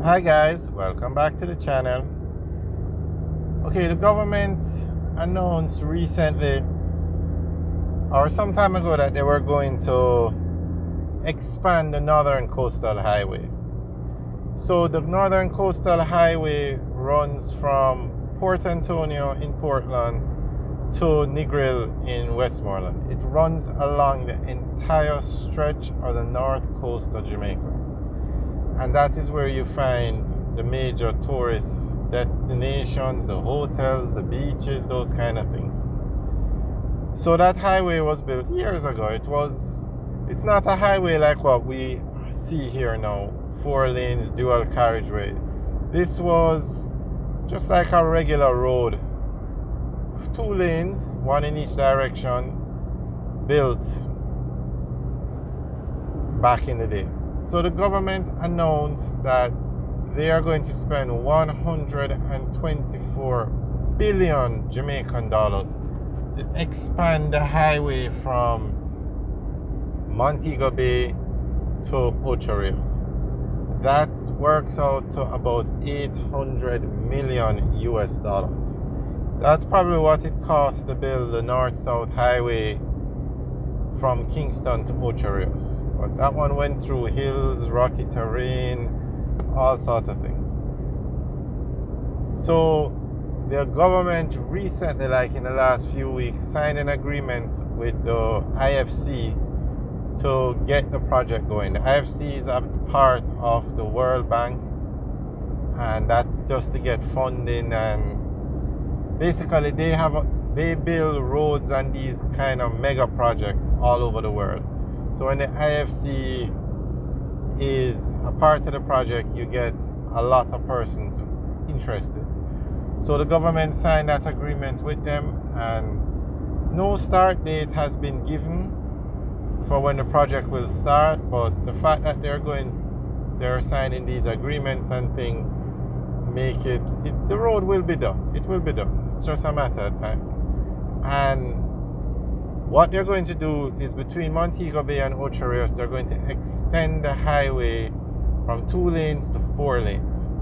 Hi guys, welcome back to the channel. Okay, the government announced recently or some time ago that they were going to expand the Northern Coastal Highway. So the Northern Coastal Highway runs from Port Antonio in Portland to Negril in Westmoreland. It runs along the entire stretch of the north coast of Jamaica. And that is where you find the major tourist destinations, the hotels, the beaches, those kind of things. So that highway was built years ago. It's not a highway like what we see here now, 4 lanes, dual carriageway. This was just like a regular road, 2 lanes, one in each direction, built back in the day. So the government announced that they are going to spend 124 billion Jamaican dollars to expand the highway from Montego Bay to Ocho Rios. That works out to about 800 million US dollars. That's probably what it costs to build the north-south highway from Kingston to Ocho Rios. But that one went through hills, rocky terrain, all sorts of things. So the government recently, like in the last few weeks, signed an agreement with the IFC to get the project going. The IFC is a part of the World Bank, and that's just to get funding, and basically they build roads and these kind of mega projects all over the world. So when the IFC is a part of the project, you get a lot of persons interested. So the government signed that agreement with them, and no start date has been given for when the project will start, but the fact that they're signing these agreements and things make the road will be done. It will be done. It's just a matter of time. And what they're going to do is between Montego Bay and Ocho Rios, they're going to extend the highway from 2 lanes to 4 lanes.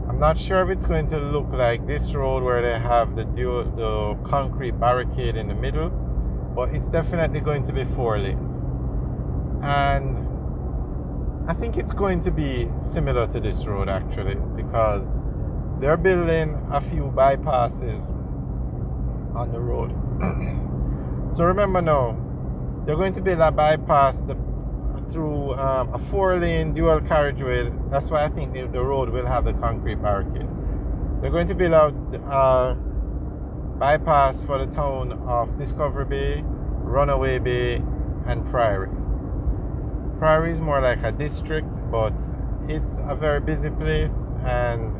I'm not sure if it's going to look like this road where they have the concrete barricade in the middle, but it's definitely going to be 4 lanes. And I think it's going to be similar to this road actually, because they're building a few bypasses on the road. So remember now, they're going to build a bypass through a 4-lane dual carriageway. That's why I think the road will have the concrete barricade. They're going to build out a bypass for the town of Discovery Bay, Runaway Bay, and Priory. Priory is more like a district, but it's a very busy place, and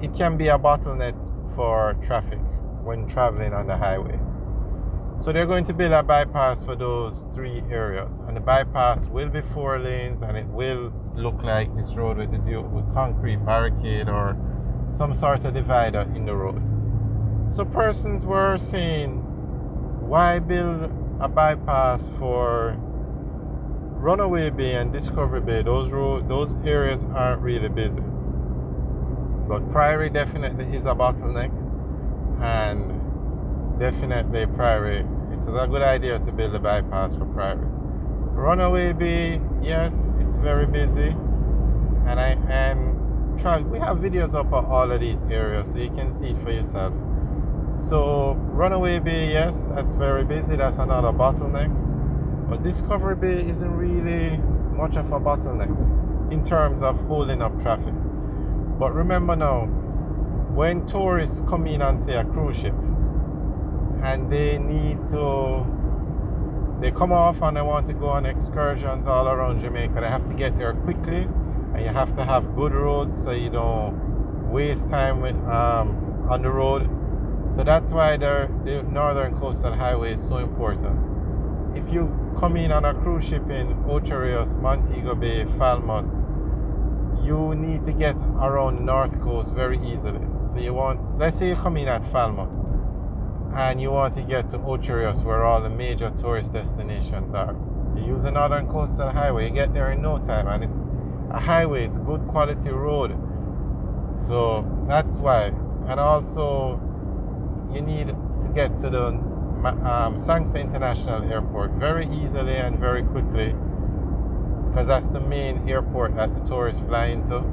it can be a bottleneck for traffic when traveling on the highway. So they're going to build a bypass for those 3 areas, and the bypass will be 4 lanes, and it will look like this road with concrete barricade or some sort of divider in the road. So persons were saying, why build a bypass for Runaway Bay and Discovery Bay? Those areas aren't really busy. But Priory definitely is a bottleneck, and definitely Priory, it was a good idea to build a bypass for Priory. Runaway Bay, yes, it's very busy, and we have videos up of all of these areas so you can see it for yourself. So Runaway Bay, yes, that's very busy, that's another bottleneck. But Discovery Bay isn't really much of a bottleneck in terms of holding up traffic. But remember now, when tourists come in on, say, a cruise ship, and they come off and they want to go on excursions all around Jamaica, they have to get there quickly, and you have to have good roads so you don't waste time on the road. So that's why the Northern Coastal Highway is so important. If you come in on a cruise ship in Ocho Rios, Montego Bay, Falmouth, you need to get around the north coast very easily. So let's say you come in at Falmouth and you want to get to Ocho Rios, where all the major tourist destinations are. You use the Northern Coastal Highway, you get there in no time, and it's a highway, it's a good quality road. So that's why. And also, you need to get to the Sangster International Airport very easily and very quickly, because that's the main airport that the tourists fly into.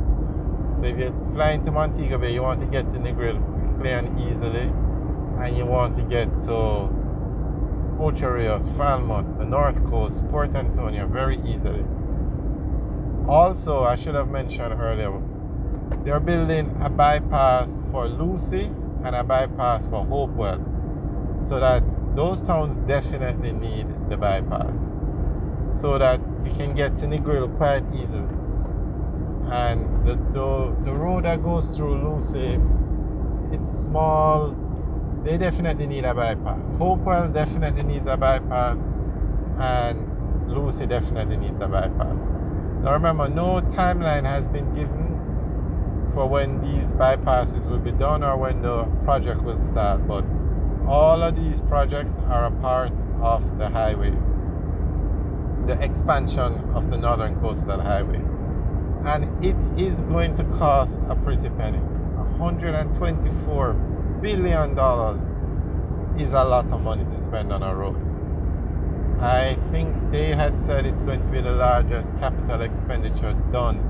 So if you're flying to Montego Bay, you want to get to Negril quickly and easily, and you want to get to Ocho Rios, Falmouth, the North Coast, Port Antonio very easily. Also, I should have mentioned earlier, they're building a bypass for Lucy and a bypass for Hopewell. So that those towns definitely need the bypass, so that you can get to Negril quite easily. And the road that goes through Lucy, it's small. They definitely need a bypass. Hopewell definitely needs a bypass, and Lucy definitely needs a bypass. Now remember, no timeline has been given for when these bypasses will be done or when the project will start, but all of these projects are a part of the highway, the expansion of the Northern Coastal Highway. And it is going to cost a pretty penny. $124 billion is a lot of money to spend on a road. I think they had said it's going to be the largest capital expenditure done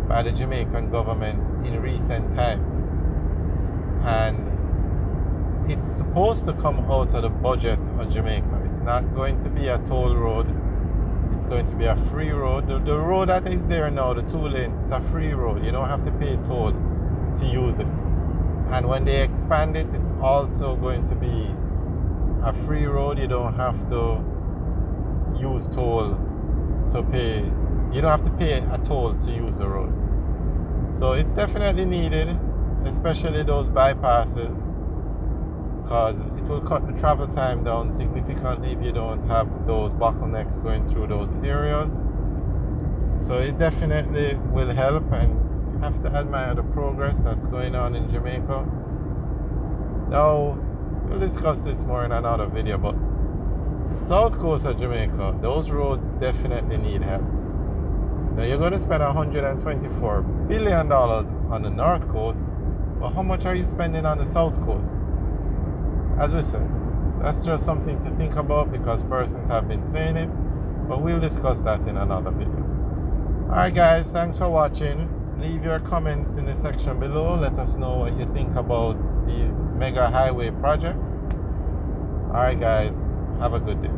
by the Jamaican government in recent times. And it's supposed to come out of the budget of Jamaica. It's not going to be a toll road. It's going to be a free road. The road that is there now, the 2 lanes, it's a free road. You don't have to pay toll to use it. And when they expand it, it's also going to be a free road. You don't have to use toll to pay. You don't have to pay a toll to use the road. So it's definitely needed, especially those bypasses, because it will cut the travel time down significantly if you don't have those bottlenecks going through those areas. So it definitely will help, and you have to admire the progress that's going on in Jamaica. Now, we'll discuss this more in another video, but the south coast of Jamaica, those roads definitely need help. Now you're going to spend $124 billion on the north coast, but how much are you spending on the south coast? As we said, that's just something to think about because persons have been saying it, but we'll discuss that in another video. Alright guys, thanks for watching. Leave your comments in the section below. Let us know what you think about these mega highway projects. Alright guys, have a good day.